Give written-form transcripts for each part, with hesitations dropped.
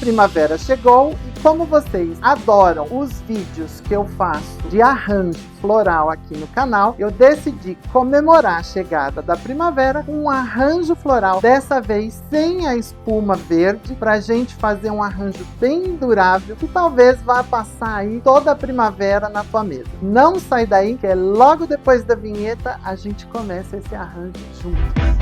primavera chegou e como vocês adoram os vídeos que eu faço de arranjo floral aqui no canal, eu decidi comemorar a chegada da primavera com um arranjo floral, dessa vez sem a espuma verde, pra gente fazer um arranjo bem durável que talvez vá passar aí toda a primavera na tua mesa. Não sai daí, que é logo depois da vinheta a gente começa esse arranjo juntos.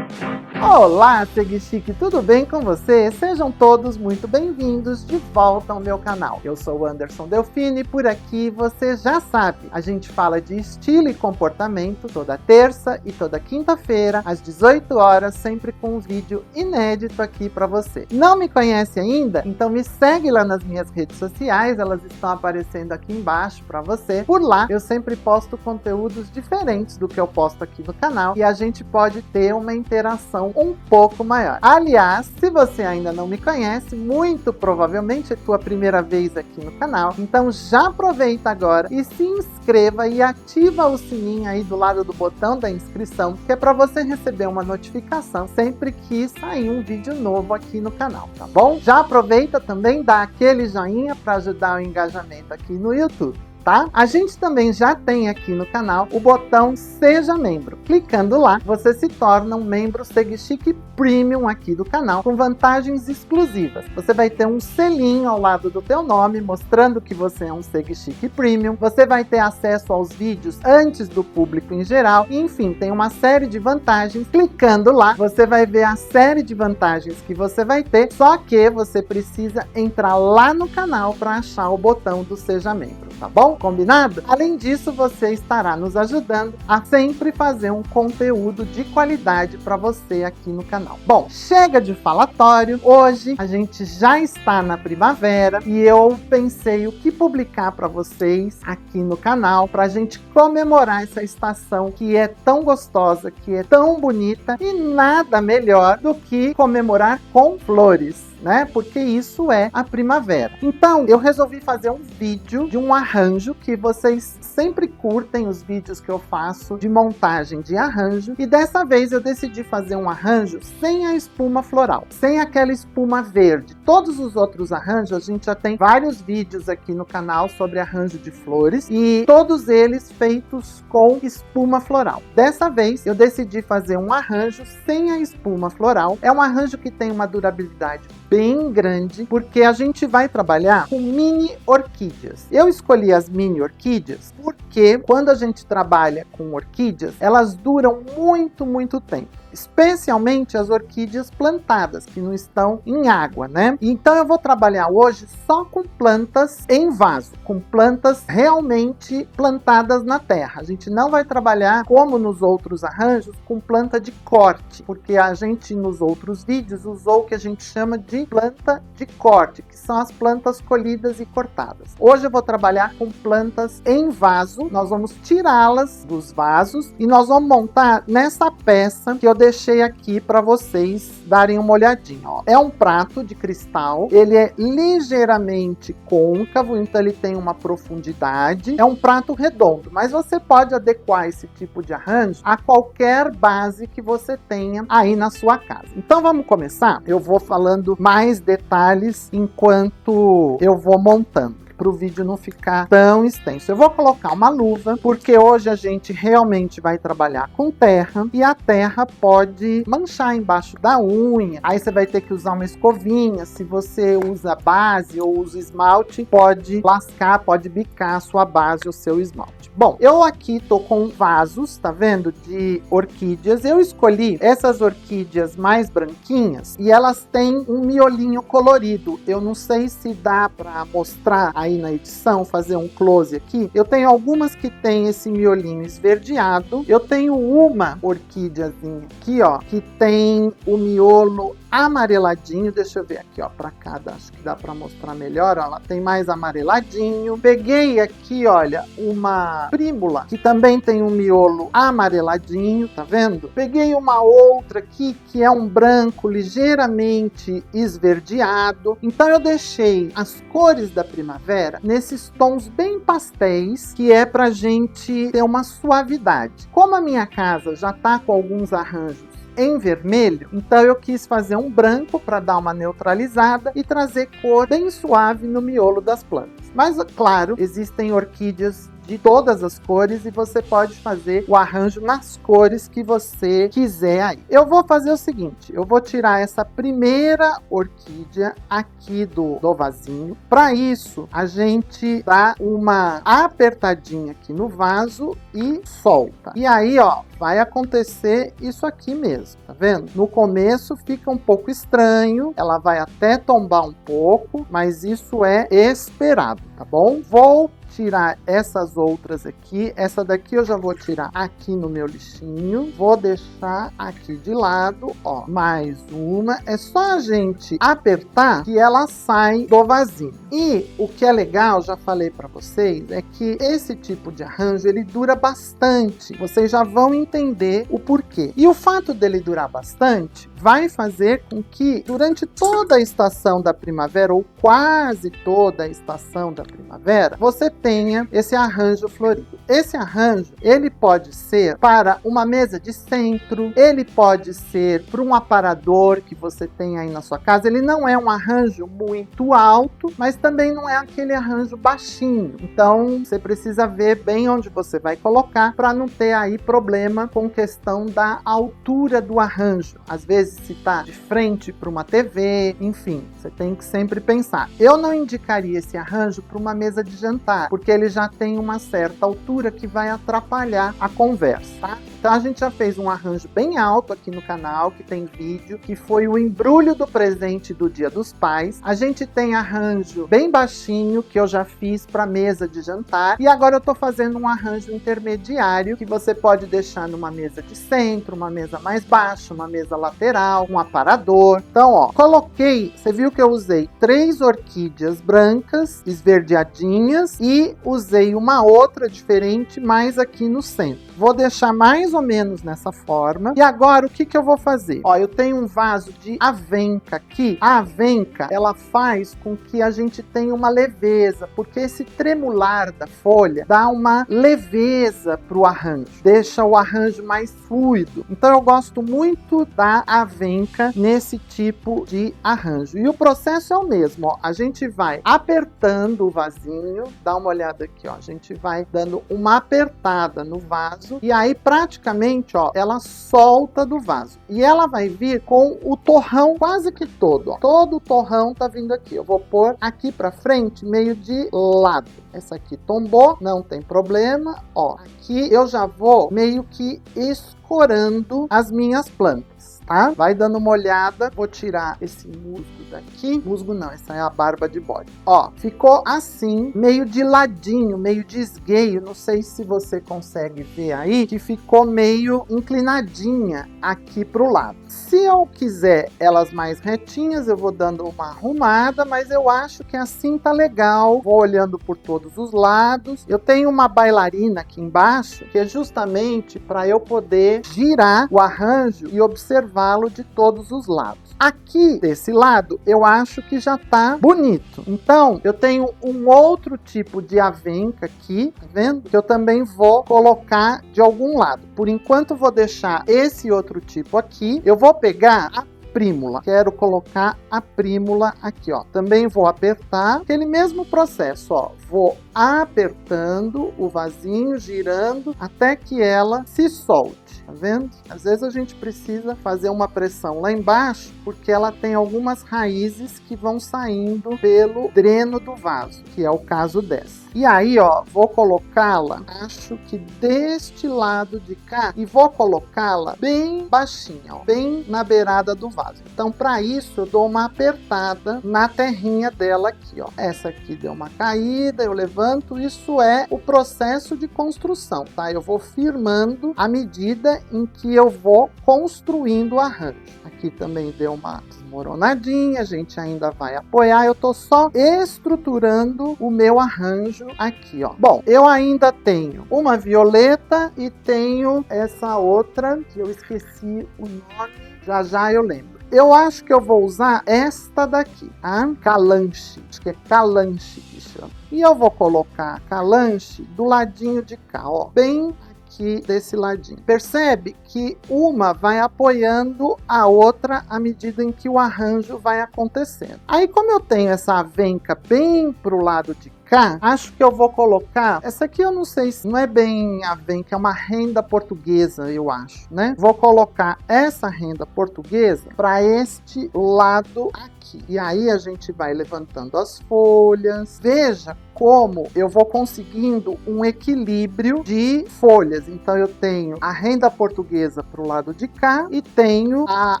Olá, Segui Chique, tudo bem com você? Sejam todos muito bem-vindos de volta ao meu canal. Eu sou o Anderson Delfini e por aqui você já sabe, a gente fala de estilo e comportamento toda terça e toda quinta-feira, às 18 horas, sempre com um vídeo inédito aqui para você. Não me conhece ainda? Então me segue lá nas minhas redes sociais, elas estão aparecendo aqui embaixo para você. Por lá eu sempre posto conteúdos diferentes do que eu posto aqui no canal e a gente pode ter uma interação um pouco maior. Aliás, se você ainda não me conhece, muito provavelmente é tua primeira vez aqui no canal, então já aproveita agora e se inscreva e ativa o sininho aí do lado do botão da inscrição, que é para você receber uma notificação sempre que sair um vídeo novo aqui no canal, tá bom? Já aproveita também, dá aquele joinha para ajudar o engajamento aqui no YouTube. Tá? A gente também já tem aqui no canal o botão Seja Membro. Clicando lá, você se torna um membro Segui Chique Premium aqui do canal, com vantagens exclusivas. Você vai ter um selinho ao lado do teu nome, mostrando que você é um Segui Chique Premium. Você vai ter acesso aos vídeos antes do público em geral. Enfim, tem uma série de vantagens. Clicando lá, você vai ver a série de vantagens que você vai ter, só que você precisa entrar lá no canal para achar o botão do Seja Membro, tá bom? Combinado? Além disso, você estará nos ajudando a sempre fazer um conteúdo de qualidade para você aqui no canal. Bom, chega de falatório. Hoje a gente já está na primavera e eu pensei o que publicar para vocês aqui no canal para a gente comemorar essa estação que é tão gostosa, que é tão bonita e nada melhor do que comemorar com flores, né? Porque isso é a primavera. Então, eu resolvi fazer um vídeo de um arranjo que vocês sempre curtem os vídeos que eu faço de montagem de arranjo. E dessa vez eu decidi fazer um arranjo sem a espuma floral, sem aquela espuma verde. Todos os outros arranjos, a gente já tem vários vídeos aqui no canal sobre arranjo de flores e todos eles feitos com espuma floral. Dessa vez eu decidi fazer um arranjo sem a espuma floral. É um arranjo que tem uma durabilidade bem grande, porque a gente vai trabalhar com mini orquídeas. Eu escolhi as mini orquídeas porque quando a gente trabalha com orquídeas, elas duram muito tempo. Especialmente as orquídeas plantadas, que não estão em água, né? Então eu vou trabalhar hoje só com plantas em vaso, com plantas realmente plantadas na terra. A gente não vai trabalhar, como nos outros arranjos, com planta de corte, porque a gente nos outros vídeos usou o que a gente chama de planta de corte, que são as plantas colhidas e cortadas. Hoje eu vou trabalhar com plantas em vaso, nós vamos tirá-las dos vasos e nós vamos montar nessa peça que eu deixei aqui para vocês darem uma olhadinha, ó. É um prato de cristal, ele é ligeiramente côncavo, então ele tem uma profundidade. É um prato redondo, mas você pode adequar esse tipo de arranjo a qualquer base que você tenha aí na sua casa. Então vamos começar? Eu vou falando mais detalhes enquanto eu vou montando, para o vídeo não ficar tão extenso. Eu vou colocar uma luva, porque hoje a gente realmente vai trabalhar com terra, e a terra pode manchar embaixo da unha, aí você vai ter que usar uma escovinha. Se você usa base ou usa esmalte, pode lascar, pode bicar a sua base ou seu esmalte. Bom, eu aqui tô com vasos, tá vendo? De orquídeas. Eu escolhi essas orquídeas mais branquinhas, e elas têm um miolinho colorido. Eu não sei se dá para mostrar aí aí na edição, fazer um close aqui. Eu tenho algumas que tem esse miolinho esverdeado. Eu tenho uma orquídeazinha aqui, ó, que tem o miolo amareladinho. Deixa eu ver aqui, ó, pra cada, acho que dá pra mostrar melhor, ó, ela tem mais amareladinho. Peguei aqui, olha, uma prímula, que também tem um miolo amareladinho, tá vendo? Peguei uma outra aqui, que é um branco ligeiramente esverdeado. Então eu deixei as cores da primavera nesses tons bem pastéis, que é pra gente ter uma suavidade. Como a minha casa já tá com alguns arranjos em vermelho, então eu quis fazer um branco para dar uma neutralizada e trazer cor bem suave no miolo das plantas. Mas, claro, existem orquídeas de todas as cores e você pode fazer o arranjo nas cores que você quiser aí. Eu vou fazer o seguinte, eu vou tirar essa primeira orquídea aqui do vasinho. Para isso, a gente dá uma apertadinha aqui no vaso e solta. E aí, ó, vai acontecer isso aqui mesmo, tá vendo? No começo fica um pouco estranho, ela vai até tombar um pouco, mas isso é esperado, tá bom? Vou tirar essas outras aqui. Essa daqui eu já vou tirar aqui no meu lixinho. Vou deixar aqui de lado, ó. Mais uma. É só a gente apertar que ela sai do vasinho. E o que é legal, já falei para vocês, é que esse tipo de arranjo, ele dura bastante. Vocês já vão entender o porquê. E o fato dele durar bastante vai fazer com que durante toda a estação da primavera, ou quase toda a estação da primavera, você tenha esse arranjo florido. Esse arranjo, ele pode ser para uma mesa de centro, ele pode ser para um aparador que você tem aí na sua casa. Ele não é um arranjo muito alto, mas também não é aquele arranjo baixinho. Então, você precisa ver bem onde você vai colocar para não ter aí problema com questão da altura do arranjo. Às vezes, se está de frente para uma TV, enfim, você tem que sempre pensar. Eu não indicaria esse arranjo para uma mesa de jantar, porque ele já tem uma certa altura que vai atrapalhar a conversa, tá? Então a gente já fez um arranjo bem alto aqui no canal, que tem vídeo, que foi o embrulho do presente do Dia dos Pais. A gente tem arranjo bem baixinho, que eu já fiz para mesa de jantar. E agora eu tô fazendo um arranjo intermediário, que você pode deixar numa mesa de centro, uma mesa mais baixa, uma mesa lateral, um aparador. Então, ó, coloquei, você viu que eu usei 3 orquídeas brancas, esverdeadinhas, e usei uma outra diferente mais aqui no centro. Vou deixar mais ou menos nessa forma. E agora, o que que eu vou fazer? Ó, eu tenho um vaso de avenca aqui. A avenca, ela faz com que a gente tenha uma leveza, porque esse tremular da folha dá uma leveza pro arranjo, deixa o arranjo mais fluido. Então, eu gosto muito da avenca nesse tipo de arranjo. E o processo é o mesmo, ó. A gente vai apertando o vasinho, dá uma olhada aqui, ó. A gente vai dando uma apertada no vaso e aí praticamente, ó, ela solta do vaso. E ela vai vir com o torrão quase que todo, ó. Todo o torrão tá vindo aqui. Eu vou pôr aqui pra frente, meio de lado. Essa aqui tombou, não tem problema, ó. Aqui eu já vou meio que escorando as minhas plantas, tá? Vai dando uma olhada. Vou tirar esse musgo daqui. Musgo não, essa é a barba de bode. Ó, ficou assim, meio de ladinho, meio de esgueio. Não sei se você consegue ver aí, que ficou meio inclinadinha aqui pro lado. Se eu quiser elas mais retinhas, eu vou dando uma arrumada, mas eu acho que assim tá legal. Vou olhando por todos os lados. Eu tenho uma bailarina aqui embaixo, que é justamente para eu poder girar o arranjo e observá-lo de todos os lados. Aqui, desse lado, eu acho que já tá bonito. Então, eu tenho um outro tipo de avenca aqui, tá vendo? Que eu também vou colocar de algum lado. Por enquanto, vou deixar esse outro tipo aqui. Eu vou pegar a prímula. Quero colocar a prímula aqui, ó. Também vou apertar, aquele mesmo processo, ó. Vou apertando o vasinho, girando, até que ela se solte. tá vendo? Às vezes a gente precisa fazer uma pressão lá embaixo, porque ela tem algumas raízes que vão saindo pelo dreno do vaso, que é o caso dessa. E aí, ó, vou colocá-la, acho que deste lado de cá, e vou colocá-la bem baixinha, ó, bem na beirada do vaso. Então, para isso, eu dou uma apertada na terrinha dela aqui, ó. Essa aqui deu uma caída, eu levanto, isso é o processo de construção, tá? Eu vou firmando à medida em que eu vou construindo o arranjo. Aqui também deu uma desmoronadinha, a gente ainda vai apoiar, eu tô só estruturando o meu arranjo aqui, ó. Bom, eu ainda tenho uma violeta e tenho essa outra, que eu esqueci o nome, já eu lembro. Eu acho que eu vou usar esta daqui, tá? Calanche, acho que é calanche que chama. E eu vou colocar a calanche do ladinho de cá, ó, bem aqui desse ladinho. Percebe que uma vai apoiando a outra à medida em que o arranjo vai acontecendo. Aí, como eu tenho essa avenca bem pro lado de cá, acho que eu vou colocar, essa aqui eu não sei se não é bem avenca, é uma renda portuguesa, eu acho, né? Vou colocar essa renda portuguesa para este lado aqui. E aí a gente vai levantando as folhas. Veja como eu vou conseguindo um equilíbrio de folhas. Então eu tenho a renda portuguesa para o lado de cá e tenho a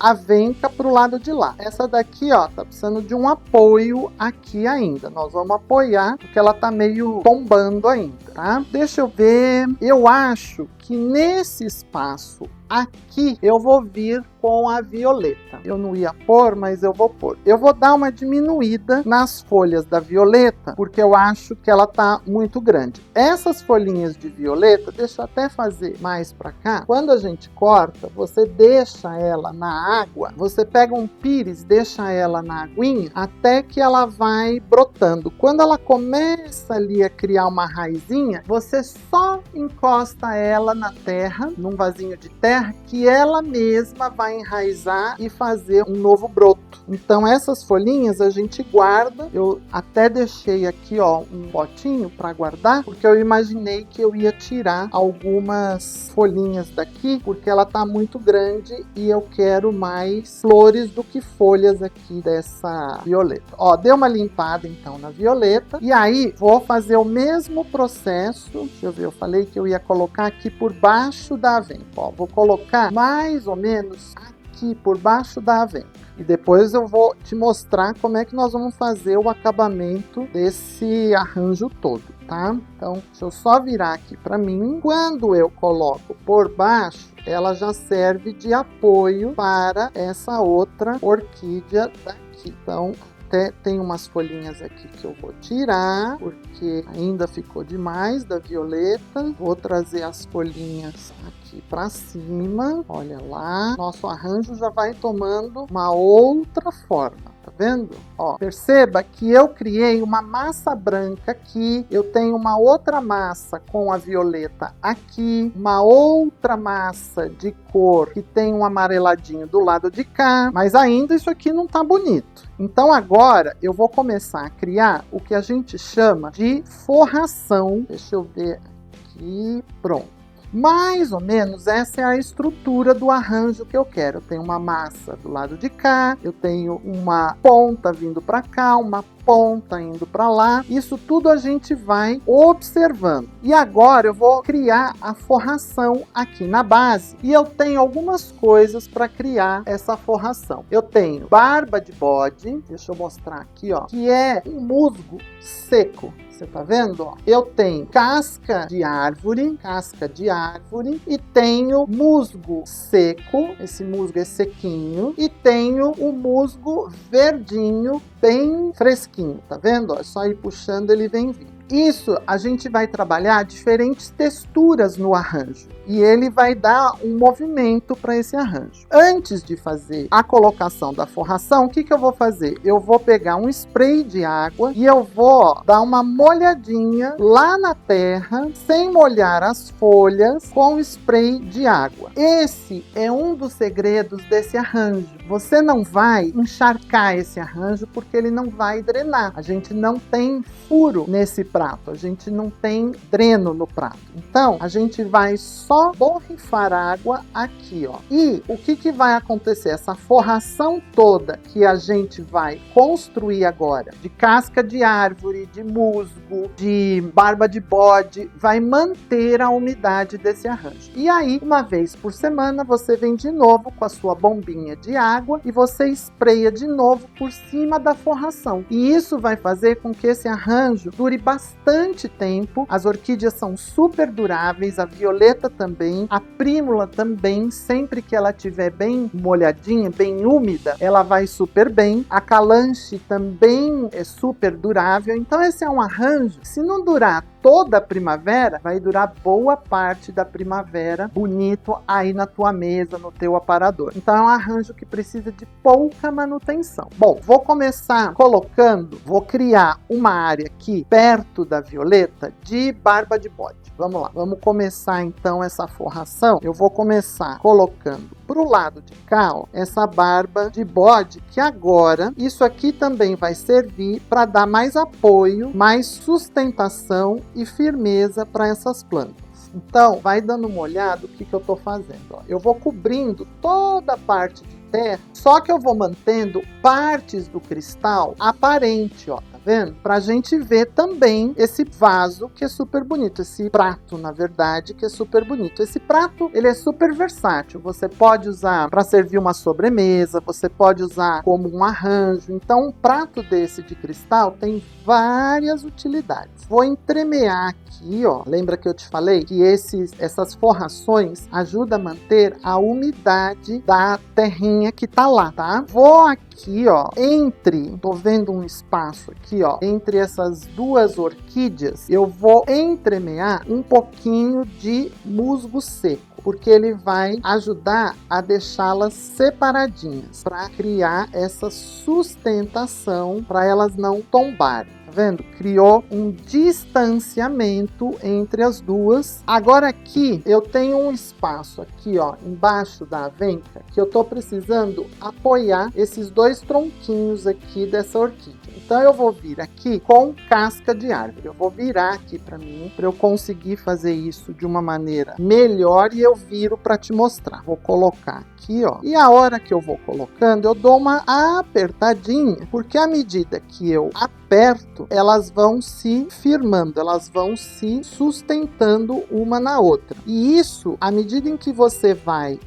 avenca para o lado de lá. Essa daqui, ó, tá precisando de um apoio aqui ainda. Nós vamos apoiar porque ela tá meio tombando ainda, tá? Deixa eu ver. Eu acho que nesse espaço aqui eu vou vir com a violeta. Eu não ia pôr, mas eu vou pôr. Eu vou dar uma diminuída nas folhas da violeta, porque eu acho que ela tá muito grande. Essas folhinhas de violeta, deixa eu até fazer mais pra cá. Quando a gente corta, você deixa ela na água, você pega um pires, deixa ela na aguinha, até que ela vai brotando. Quando ela começa ali a criar uma raizinha, você só encosta ela na terra, num vasinho de terra, que ela mesma vai enraizar e fazer um novo broto. Então essas folhinhas a gente guarda. Eu até deixei aqui, ó, um potinho para guardar, porque eu imaginei que eu ia tirar algumas folhinhas daqui, porque ela tá muito grande e eu quero mais flores do que folhas aqui dessa violeta. Ó, deu uma limpada então na violeta e aí vou fazer o mesmo processo. Deixa eu ver, eu falei que eu ia colocar aqui por baixo da avenca. Ó, vou colocar mais ou menos aqui por baixo da avenca. E depois eu vou te mostrar como é que nós vamos fazer o acabamento desse arranjo todo, tá? Então, deixa eu só virar aqui para mim. Quando eu coloco por baixo, ela já serve de apoio para essa outra orquídea daqui. Então, até tem umas folhinhas aqui que eu vou tirar, porque ainda ficou demais da violeta. Vou trazer as folhinhas aqui para cima. Olha lá, nosso arranjo já vai tomando uma outra forma. Tá vendo? Ó, perceba que eu criei uma massa branca aqui, eu tenho uma outra massa com a violeta aqui, uma outra massa de cor que tem um amareladinho do lado de cá, mas ainda isso aqui não tá bonito. Então agora eu vou começar a criar o que a gente chama de forração. Deixa eu ver aqui, pronto. Mais ou menos essa é a estrutura do arranjo que eu quero. Eu tenho uma massa do lado de cá, eu tenho uma ponta vindo para cá, uma ponta indo para lá. Isso tudo a gente vai observando. E agora eu vou criar a forração aqui na base. E eu tenho algumas coisas para criar essa forração. Eu tenho barba de bode, deixa eu mostrar aqui, ó, que é um musgo seco. Você tá vendo? Ó? Eu tenho casca de árvore e tenho musgo seco, esse musgo é sequinho, e tenho o musgo verdinho, bem fresquinho, tá vendo? Ó, é só ir puxando, ele vem vindo. Isso a gente vai trabalhar diferentes texturas no arranjo e ele vai dar um movimento para esse arranjo. Antes de fazer a colocação da forração, o que eu vou fazer? Eu vou pegar um spray de água e eu vou dar uma molhadinha lá na terra, sem molhar as folhas, com spray de água. Esse é um dos segredos desse arranjo. Você não vai encharcar esse arranjo porque ele não vai drenar. A gente não tem furo nesse prato prato, a gente não tem dreno no prato. Então, a gente vai só borrifar água aqui, ó. E o que vai acontecer? Essa forração toda que a gente vai construir agora, de casca de árvore, de musgo, de barba de bode, vai manter a umidade desse arranjo. E aí, uma vez por semana, você vem de novo com a sua bombinha de água e você espreia de novo por cima da forração. E isso vai fazer com que esse arranjo dure bastante tempo. As orquídeas são super duráveis, a violeta também, a prímula também, sempre que ela estiver bem molhadinha, bem úmida, ela vai super bem. A calanche também é super durável. Então esse é um arranjo, se não durar toda a primavera, vai durar boa parte da primavera, bonito aí na tua mesa, no teu aparador. Então é um arranjo que precisa de pouca manutenção. Bom, vou começar colocando, vou criar uma área aqui perto da violeta de barba de bode. Vamos lá, vamos começar então essa forração. Eu vou começar colocando pro lado de cá, ó, essa barba de bode, que agora isso aqui também vai servir para dar mais apoio, mais sustentação e firmeza para essas plantas. Então, vai dando uma olhada o que eu estou fazendo. Ó. Eu vou cobrindo toda a parte de terra, só que eu vou mantendo partes do cristal aparente, ó. Vendo? Pra gente ver também esse vaso que é super bonito, esse prato, na verdade, que é super bonito. Esse prato, ele é super versátil. Você pode usar para servir uma sobremesa, você pode usar como um arranjo. Então, um prato desse de cristal tem várias utilidades. Vou entremear aqui, ó. Lembra que eu te falei que essas forrações ajudam a manter a umidade da terrinha que tá lá, tá? Vou aqui, ó, tô vendo um espaço aqui, ó, entre essas duas orquídeas, eu vou entremear um pouquinho de musgo seco, porque ele vai ajudar a deixá-las separadinhas, para criar essa sustentação, para elas não tombarem. Tá vendo? Criou um distanciamento entre as duas. Agora aqui eu tenho um espaço aqui, ó, embaixo da avenca, que eu tô precisando apoiar esses dois tronquinhos aqui dessa orquídea. Então eu vou vir aqui com casca de árvore. Eu vou virar aqui para mim, para eu conseguir fazer isso de uma maneira melhor, e eu viro para te mostrar. Vou colocar aqui, ó. E a hora que eu vou colocando, eu dou uma apertadinha, porque à medida que eu aperto, elas vão se firmando, elas vão se sustentando uma na outra. E isso, à medida em que você vai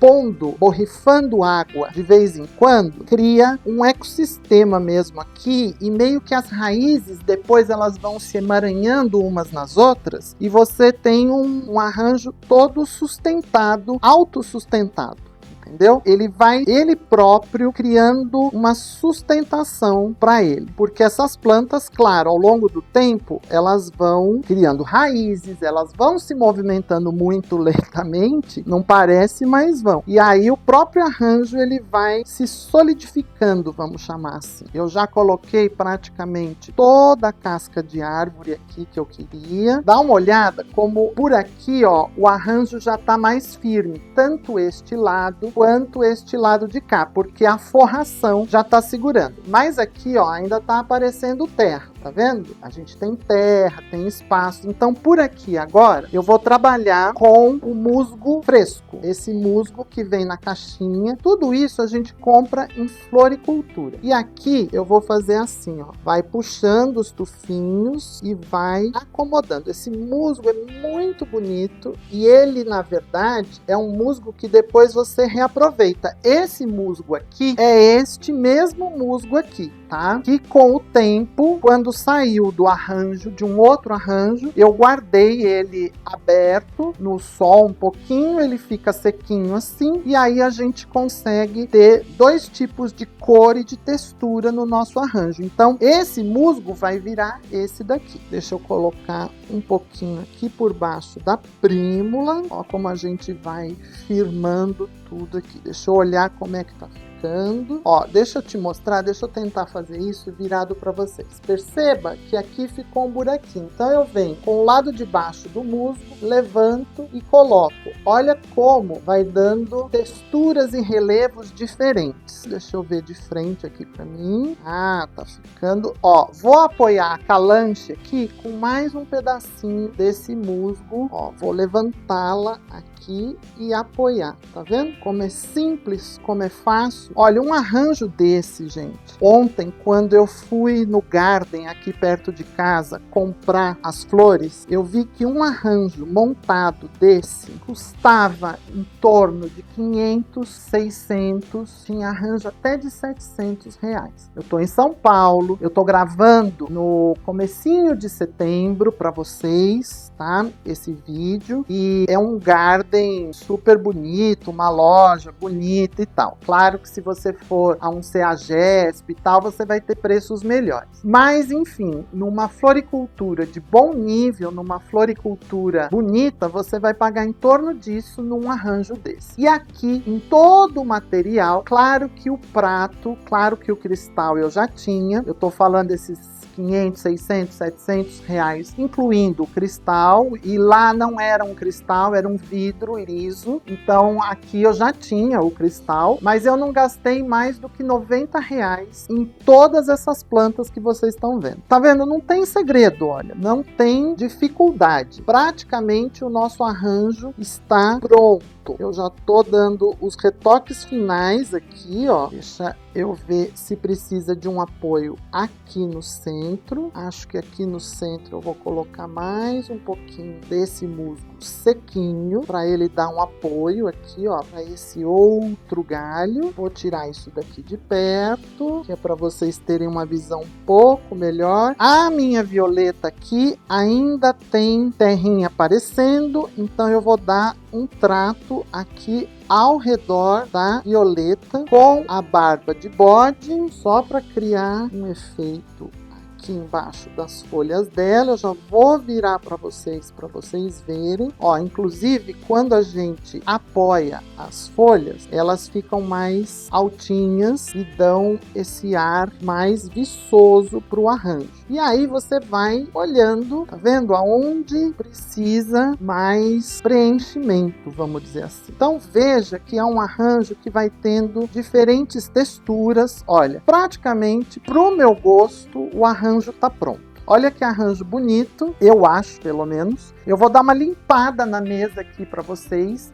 borrifando água de vez em quando, cria um ecossistema mesmo aqui, e meio que as raízes depois elas vão se emaranhando umas nas outras, e você tem um arranjo todo sustentado, autossustentado. Entendeu? Ele próprio criando uma sustentação para ele. Porque essas plantas, claro, ao longo do tempo, elas vão criando raízes, elas vão se movimentando muito lentamente, não parece, mas vão. E aí o próprio arranjo, ele vai se solidificando, vamos chamar assim. Eu já coloquei praticamente toda a casca de árvore aqui que eu queria. Dá uma olhada como por aqui, ó, o arranjo já está mais firme, tanto este lado quanto este lado de cá, porque a forração já está segurando. Mas aqui, ó, ainda está aparecendo terra, tá vendo? A gente tem terra, tem espaço. Então, por aqui agora, eu vou trabalhar com o musgo fresco. Esse musgo que vem na caixinha. Tudo isso a gente compra em floricultura. E aqui eu vou fazer assim, ó. Vai puxando os tufinhos e vai acomodando. Esse musgo é muito bonito e ele, na verdade, é um musgo que depois você reaproveita. Esse musgo aqui é este mesmo musgo aqui, tá? Que com o tempo, quando saiu do arranjo, de um outro arranjo, eu guardei ele aberto no sol um pouquinho, ele fica sequinho assim, e aí a gente consegue ter dois tipos de cor e de textura no nosso arranjo. Então, esse musgo vai virar esse daqui. Deixa eu colocar um pouquinho aqui por baixo da prímula. Ó como a gente vai firmando tudo aqui. Deixa eu olhar como é que tá ficando. ficando. Ó, deixa eu te mostrar, deixa eu tentar fazer isso virado para vocês. Perceba que aqui ficou um buraquinho. Então eu venho com o lado de baixo do musgo, levanto e coloco. Olha como vai dando texturas e relevos diferentes. Deixa eu ver de frente aqui para mim. Ah, tá ficando. Ó, vou apoiar a calanche aqui com mais um pedacinho desse musgo. Ó, vou levantá-la aqui e apoiar. Tá vendo? Como é simples, como é fácil. Olha, um arranjo desse, gente. Ontem, quando eu fui no Garden aqui perto de casa comprar as flores, eu vi que um arranjo montado desse custava em torno de 500, 600, tinha arranjo até de 700 reais. Eu tô em São Paulo, eu tô gravando no comecinho de setembro para vocês, tá? Esse vídeo, e é um garden super bonito, uma loja bonita e tal. Claro que se você for a um CEAGESP e tal, você vai ter preços melhores. Mas, enfim, numa floricultura de bom nível, numa floricultura bonita, você vai pagar em torno disso num arranjo desse. E aqui, em todo o material, claro que o prato, claro que o cristal eu já tinha, eu tô falando desses 500, 600, 700 reais, incluindo o cristal, e lá não era um cristal, era um vidro liso, então aqui eu já tinha o cristal, mas eu não gastei mais do que 90 reais em todas essas plantas que vocês estão vendo. Tá vendo? Não tem segredo, olha, não tem dificuldade. Praticamente o nosso arranjo está pronto. Eu já tô dando os retoques finais aqui, ó. Deixa eu ver se precisa de um apoio aqui no centro. Acho que aqui no centro eu vou colocar mais um pouquinho desse musgo sequinho para ele dar um apoio aqui, ó, para esse outro galho. Vou tirar isso daqui de perto, que é para vocês terem uma visão um pouco melhor. A minha violeta aqui ainda tem terrinha aparecendo, então eu vou dar um trato aqui ao redor da violeta com a barba de bode, só para criar um efeito aqui embaixo das folhas dela. Eu já vou virar para vocês verem. Ó, inclusive, quando a gente apoia as folhas, elas ficam mais altinhas e dão esse ar mais viçoso para o arranjo. E aí você vai olhando, tá vendo? Aonde precisa mais preenchimento, vamos dizer assim. Então veja que é um arranjo que vai tendo diferentes texturas. Olha, praticamente, pro meu gosto, o arranjo tá pronto. Olha que arranjo bonito, eu acho, pelo menos. Eu vou dar uma limpada na mesa aqui para vocês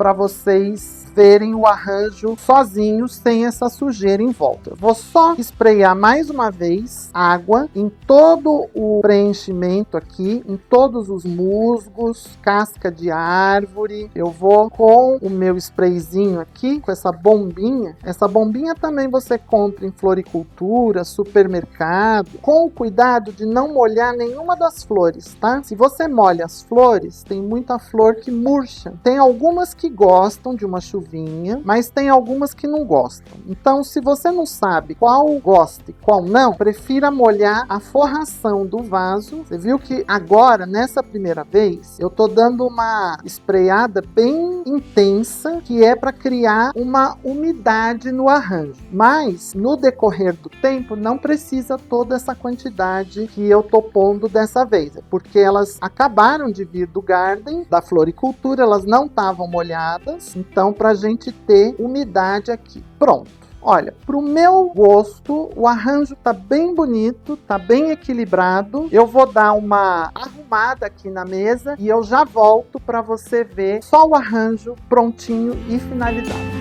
verem o arranjo sozinho, sem essa sujeira em volta. Eu vou só espraiar mais uma vez água em todo o preenchimento aqui, em todos os musgos, casca de árvore. Eu vou com o meu sprayzinho aqui, com essa bombinha. Essa bombinha também você compra em floricultura, supermercado, com o cuidado de não molhar nenhuma das flores, tá? Se você molha as flores, tem muita flor que murcha. Tem algumas que gostam de uma chuvinha, mas tem algumas que não gostam. Então, se você não sabe qual gosta e qual não, prefira molhar a forração do vaso. Você viu que agora, nessa primeira vez, eu tô dando uma sprayada bem intensa, que é para criar uma umidade no arranjo. Mas, no decorrer do tempo, não precisa toda essa quantidade que eu tô pondo dessa vez, porque elas acabaram de vir do garden, da floricultura, elas não estavam molhadas, então pra gente ter umidade aqui. Pronto. Olha, pro meu gosto, o arranjo tá bem bonito, tá bem equilibrado. Eu vou dar uma arrumada aqui na mesa e eu já volto para você ver só o arranjo prontinho e finalizado.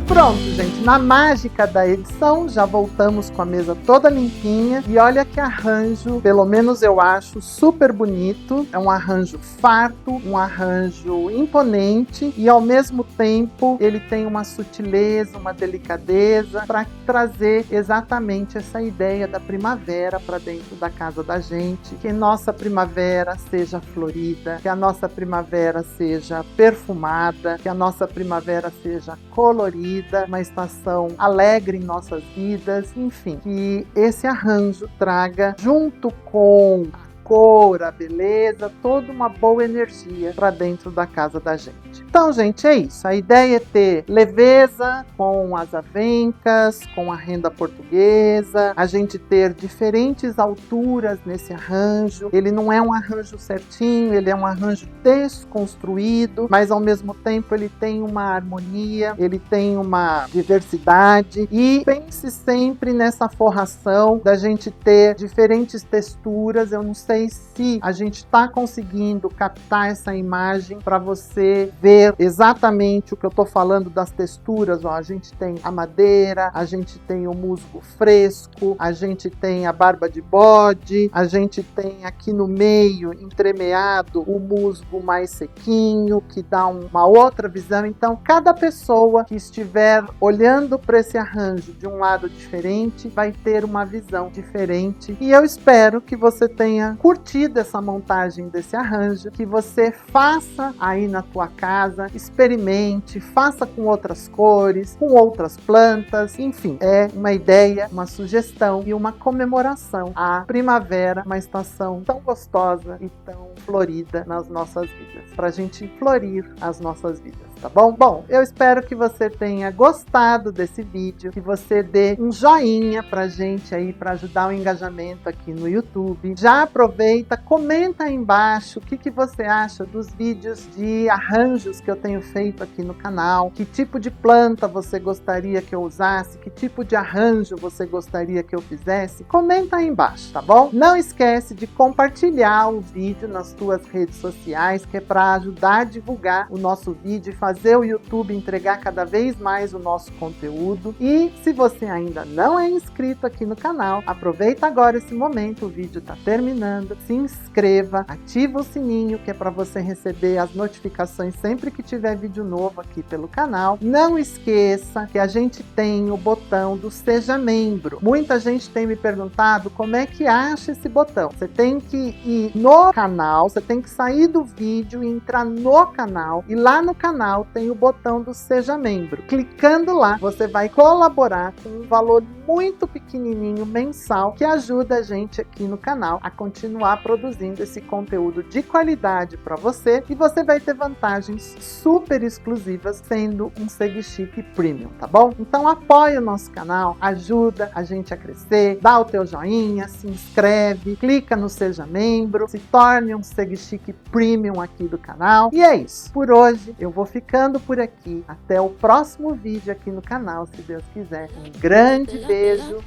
Pronto, gente, na mágica da edição, já voltamos com a mesa toda limpinha. E olha que arranjo, pelo menos eu acho, super bonito. É um arranjo farto, um arranjo imponente. E ao mesmo tempo, ele tem uma sutileza, uma delicadeza, para trazer exatamente essa ideia da primavera para dentro da casa da gente. Que nossa primavera seja florida, que a nossa primavera seja perfumada, que a nossa primavera seja colorida, uma estação alegre em nossas vidas, enfim, que esse arranjo traga, junto com a cor, a beleza, toda uma boa energia para dentro da casa da gente. Então, gente, é isso. A ideia é ter leveza com as avencas, com a renda portuguesa, a gente ter diferentes alturas nesse arranjo. Ele não é um arranjo certinho, ele é um arranjo desconstruído, mas ao mesmo tempo ele tem uma harmonia, ele tem uma diversidade. E pense sempre nessa forração da gente ter diferentes texturas. Eu não sei se a gente está conseguindo captar essa imagem para você ver exatamente o que eu tô falando das texturas. Ó, a gente tem a madeira, a gente tem o musgo fresco, a gente tem a barba de bode, a gente tem aqui no meio, entremeado, o musgo mais sequinho, que dá uma outra visão. Então, cada pessoa que estiver olhando para esse arranjo de um lado diferente, vai ter uma visão diferente. E eu espero que você tenha curtido essa montagem desse arranjo, que você faça aí na tua casa, experimente, faça com outras cores, com outras plantas, enfim, é uma ideia, uma sugestão e uma comemoração à primavera, uma estação tão gostosa e tão florida nas nossas vidas, para a gente florir as nossas vidas. Tá bom? Bom, eu espero que você tenha gostado desse vídeo, que você dê um joinha pra gente aí, para ajudar o engajamento aqui no YouTube. Já aproveita, comenta aí embaixo o que você acha dos vídeos de arranjos que eu tenho feito aqui no canal, que tipo de planta você gostaria que eu usasse, que tipo de arranjo você gostaria que eu fizesse. Comenta aí embaixo, tá bom? Não esquece de compartilhar o vídeo nas tuas redes sociais, que é para ajudar a divulgar o nosso vídeo e fazer o YouTube entregar cada vez mais o nosso conteúdo. E se você ainda não é inscrito aqui no canal, aproveita agora esse momento, o vídeo está terminando, se inscreva, ativa o sininho, que é para você receber as notificações sempre que tiver vídeo novo aqui pelo canal. Não esqueça que a gente tem o botão do Seja Membro. Muita gente tem me perguntado como é que acha esse botão. Você tem que ir no canal, você tem que sair do vídeo e entrar no canal, e lá no canal tem o botão do Seja Membro. Clicando lá, você vai colaborar com um valor muito pequenininho mensal, que ajuda a gente aqui no canal a continuar produzindo esse conteúdo de qualidade para você, e você vai ter vantagens super exclusivas sendo um Segue Chique Premium, tá bom? Então apoia o nosso canal, ajuda a gente a crescer, dá o teu joinha, se inscreve, clica no Seja Membro, se torne um Segue Chique Premium aqui do canal. E é isso. Por hoje eu vou ficando por aqui. Até o próximo vídeo aqui no canal, se Deus quiser. Um grande beijo.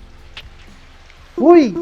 Fui!